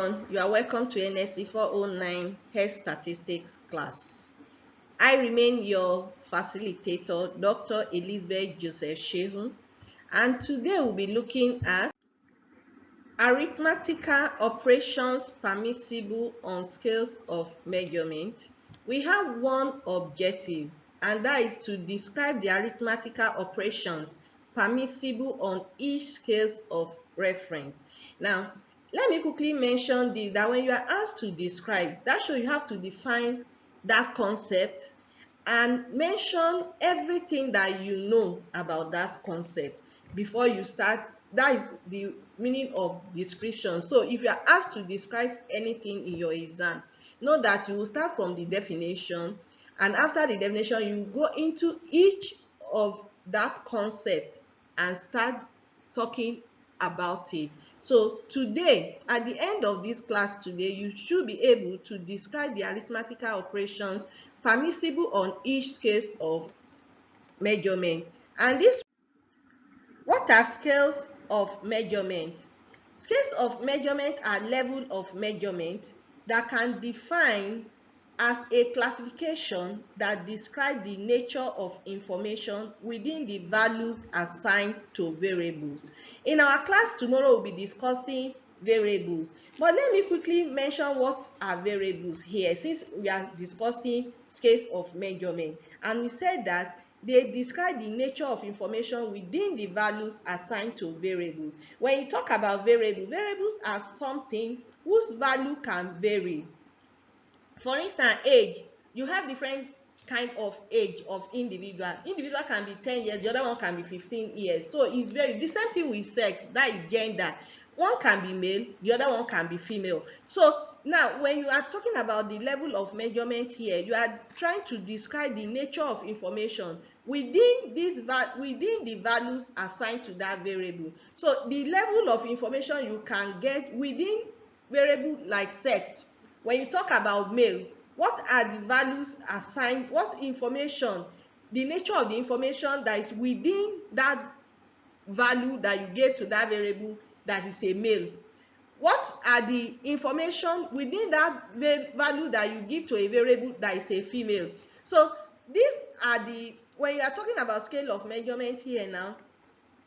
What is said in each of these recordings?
everyone, you are welcome to NSC 409 Health Statistics class. I remain your facilitator, Dr. Elizabeth Joseph Shehu, and today we'll be looking at arithmetical operations permissible on scales of measurement. We have one objective, and that is to describe the arithmetical operations permissible on each scales of reference. Now, let me quickly mention this, that when you are asked to describe, that shows you have to define that concept and mention everything that you know about that concept before you start. That is the meaning of description. So if you are asked to describe anything in your exam, know that you will start from the definition, and after the definition you go into each of that concept and start talking about it. So today, at the end of this class today, you should be able to describe the arithmetical operations permissible on each scale of measurement. And this, what are scales of measurement? Scales of measurement are levels of measurement that can define as a classification that describe the nature of information within the values assigned to variables. In our class tomorrow, we'll be discussing variables, but let me quickly mention what are variables here, since we are discussing scales of measurement. And we said that they describe the nature of information within the values assigned to variables. When you talk about variables are something whose value can vary. For instance, age, you have different kind of age of individual. Individual can be 10 years, the other one can be 15 years. So it's very, the same thing with sex, that is gender. One can be male, the other one can be female. So now when you are talking about the level of measurement here, you are trying to describe the nature of information within the values assigned to that variable. So the level of information you can get within variable like sex. When you talk about male, what are the values assigned, what information, the nature of the information that is within that value that you gave to that variable that is a male? What are the information within that value that you give to a variable that is a female? So these are the, when you are talking about scale of measurement here now,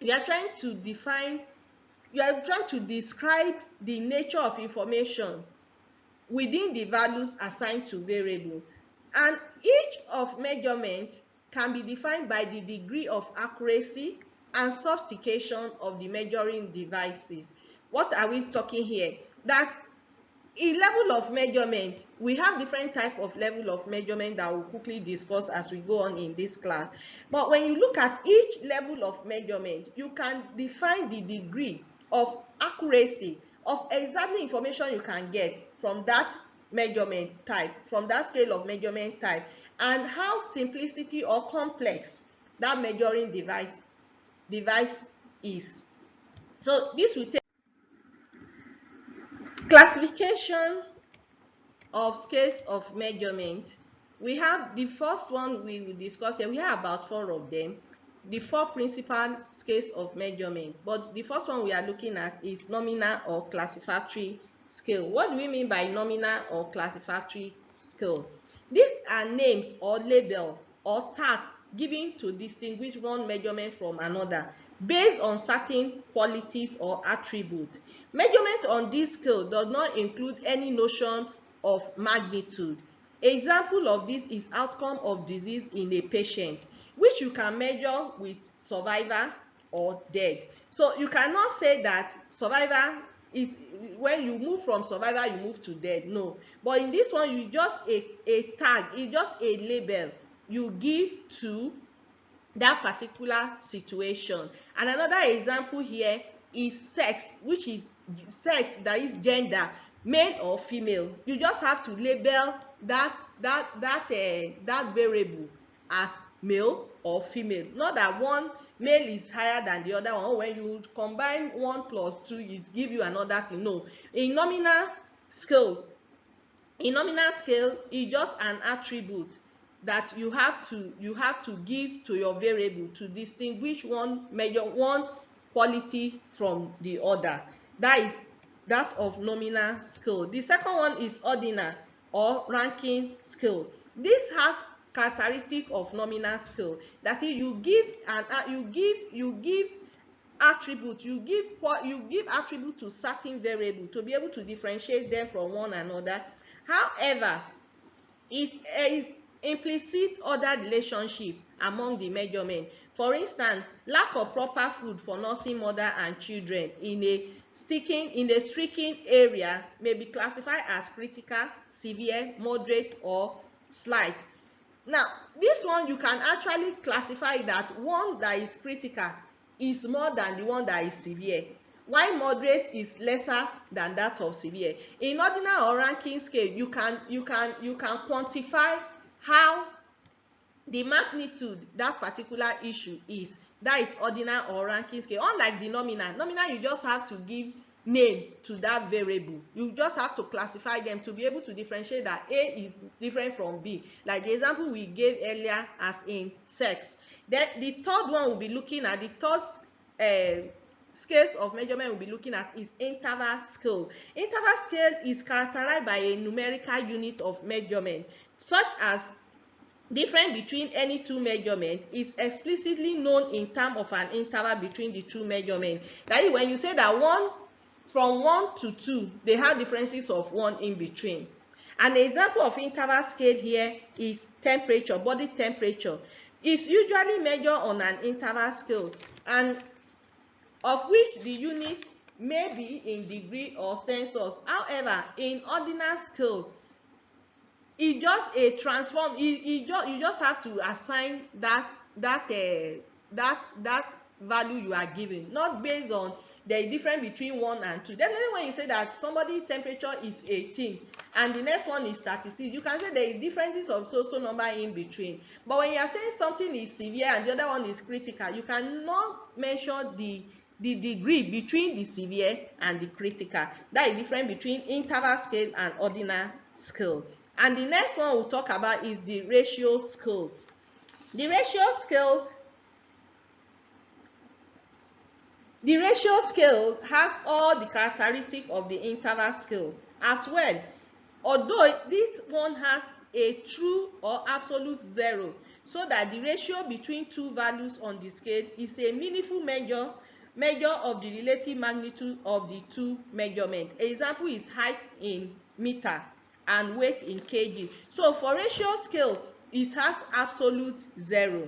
you are trying to define, you are trying to describe the nature of information within the values assigned to variable. And each of measurement can be defined by the degree of accuracy and sophistication of the measuring devices. What are we talking here? That a level of measurement, we have different type of level of measurement that we'll quickly discuss as we go on in this class. But when you look at each level of measurement, you can define the degree of accuracy of exactly information you can get from that measurement type, from that scale of measurement type, and how simplicity or complex that measuring device is. So this will take classification of scales of measurement. We have the first one we will discuss here. We have about 4 of them, the 4 principal scales of measurement. But the first one we are looking at is nominal or classificatory scale. What do we mean by nominal or classificatory scale? These are names or label or tags given to distinguish one measurement from another based on certain qualities or attributes. Measurement on this scale does not include any notion of magnitude. Example of this is outcome of disease in a patient, which you can measure with survivor or dead. So you cannot say that survivor is, when you move from survivor you move to dead. No, but in this one, you just a tag, it's just a label you give to that particular situation. And another example here is sex, which is sex, that is gender, male or female. You just have to label that variable as male or female, not that one male is higher than the other one. When you combine 1 plus 2, it give you another thing. No, in nominal scale, is just an attribute that you have to give to your variable to distinguish one quality from the other. That that of nominal scale. The second one is ordinal or ranking scale. This has characteristic of nominal scale. That is, you give attribute, you give attribute to certain variable to be able to differentiate them from one another. However, is implicit order relationship among the measurement. For instance, lack of proper food for nursing mother and children in a stricken area may be classified as critical, severe, moderate, or slight. Now, this one you can actually classify that one that is critical is more than the one that is severe, while moderate is lesser than that of severe. In ordinal or ranking scale, you can quantify how the magnitude that particular issue is. That is ordinal or ranking scale. Unlike the nominal, you just have to give name to that variable. You just have to classify them to be able to differentiate that A is different from B. Like the example we gave earlier as in sex. Then the third one we'll be looking at, the third scales of measurement we'll be looking at is interval scale. Interval scale is characterized by a numerical unit of measurement, such as difference between any two measurements is explicitly known in terms of an interval between the two measurements. That is, when you say that from 1 to 2, they have differences of 1 in between. An example of interval scale here is temperature, body temperature. It's usually measured on an interval scale, and of which the unit may be in degree or Celsius. However, in ordinal scale, it's just a transform. You just have to assign that value you are giving, not based on the difference between 1 and 2. Definitely, when you say that somebody temperature is 18 and the next one is 36, you can say there is differences of so number in between. But when you are saying something is severe and the other one is critical, you cannot mention the degree between the severe and the critical. That is different between interval scale and ordinal scale. And the next one we'll talk about is the ratio scale. The ratio scale has all the characteristics of the interval scale as well, although this one has a true or absolute 0, so that the ratio between two values on the scale is a meaningful measure of the relative magnitude of the two measurements. Example is height in meter and weight in kg. So for ratio scale, it has absolute 0.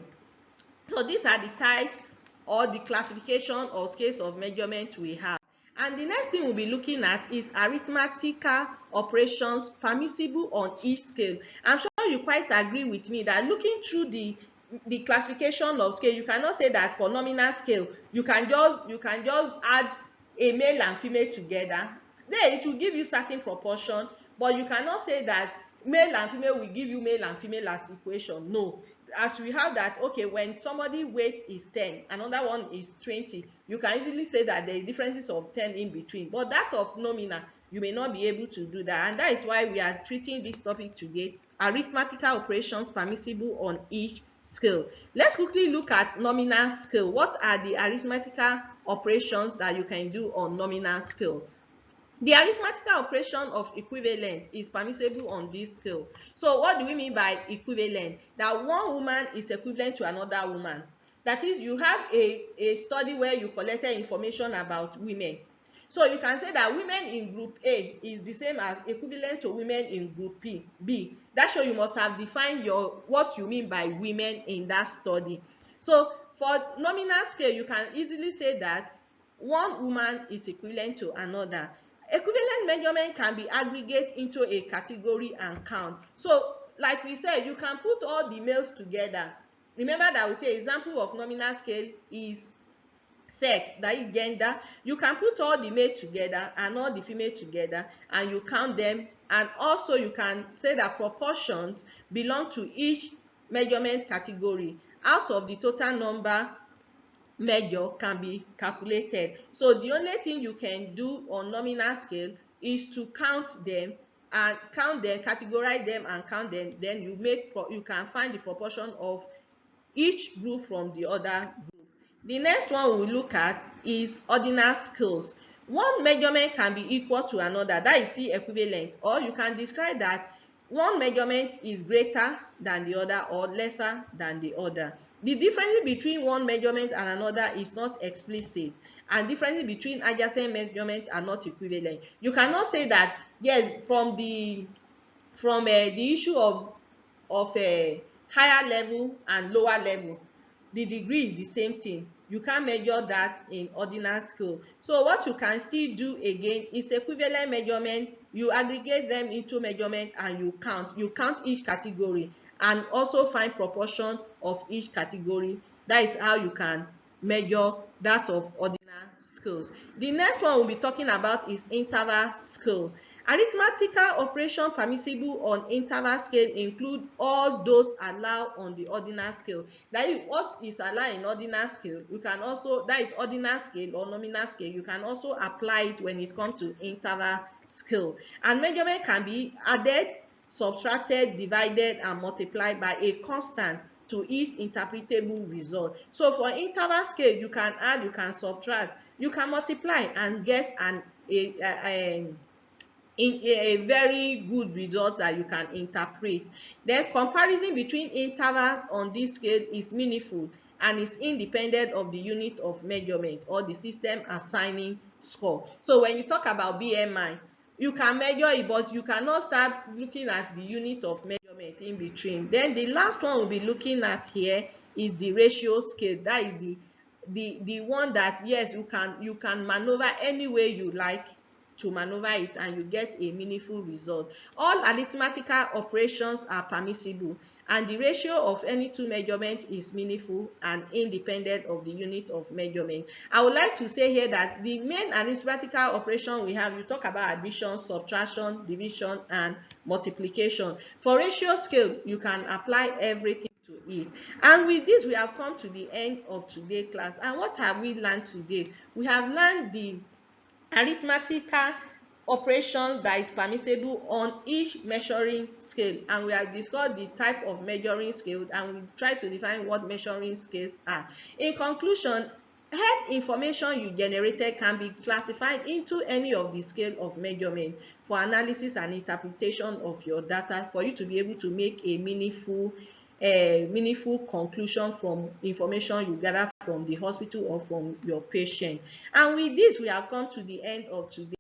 So these are the types or the classification of scales of measurement we have. And the next thing we'll be looking at is arithmetical operations permissible on each scale. I'm sure you quite agree with me that looking through the classification of scale, you cannot say that for nominal scale you can just add a male and female together. Then it will give you certain proportion, but you cannot say that male and female will give you male and female as equation. No, as we have that, okay, when somebody weight is 10, another one is 20, you can easily say that there is differences of 10 in between. But that of nominal, you may not be able to do that, and that is why we are treating this topic today: arithmetical operations permissible on each scale. Let's quickly look at nominal scale. What are the arithmetical operations that you can do on nominal scale? The arithmetical operation of equivalent is permissible on this scale. So what do we mean by equivalent? That one woman is equivalent to another woman. That is, you have a study where you collected information about women. So you can say that women in group A is the same as equivalent to women in group B. That shows you must have defined what you mean by women in that study. So for nominal scale, you can easily say that one woman is equivalent to another. Equivalent measurement can be aggregated into a category and count. So like we said, you can put all the males together. Remember that we say example of nominal scale is sex, that is gender. You can put all the male together and all the female together and you count them, and also you can say that proportions belong to each measurement category out of the total number measure can be calculated. So the only thing you can do on nominal scale is to count them, categorize them and count them. Then you can find the proportion of each group from the other group. The next one we look at is ordinal scales. One measurement can be equal to another, that is still equivalent, or you can describe that one measurement is greater than the other or lesser than the other. The difference between one measurement and another is not explicit, and differences between adjacent measurements are not equivalent. You cannot say that yes, from the issue of higher level and lower level, the degree is the same thing. You can't measure that in ordinal scale. So what you can still do again is equivalent measurement. You aggregate them into measurement and you count each category and also find proportion of each category. That is how you can measure that of ordinal scales. The next one we'll be talking about is interval scale. Arithmetical operations permissible on interval scale include all those allowed on the ordinal scale. That is, what is allowed in ordinal scale, you can also, that is ordinal scale or nominal scale, you can also apply it when it comes to interval scale. And measurement can be added, subtracted, divided, and multiplied by a constant to each interpretable result. So for interval scale, you can add, you can subtract, you can multiply and get a very good result that you can interpret. Then comparison between intervals on this scale is meaningful and is independent of the unit of measurement or the system assigning score. So when you talk about BMI, you can measure it, but you cannot start looking at the unit of measurement in between. Then the last one we'll be looking at here is the ratio scale. That is the one that, yes, you can maneuver any way you like to maneuver it and you get a meaningful result. All arithmetical operations are permissible and the ratio of any two measurements is meaningful and independent of the unit of measurement. I would like to say here that the main arithmetical operation we have, you talk about addition, subtraction, division, and multiplication. For ratio scale, you can apply everything to it. And with this, we have come to the end of today's class. And what have we learned today? We have learned the arithmetical operation that is permissible on each measuring scale, and we have discussed the type of measuring scale and we try to define what measuring scales are. In conclusion, head information you generated can be classified into any of the scale of measurement for analysis and interpretation of your data, for you to be able to make a meaningful conclusion from information you gather from the hospital or from your patient. And with this, we have come to the end of today.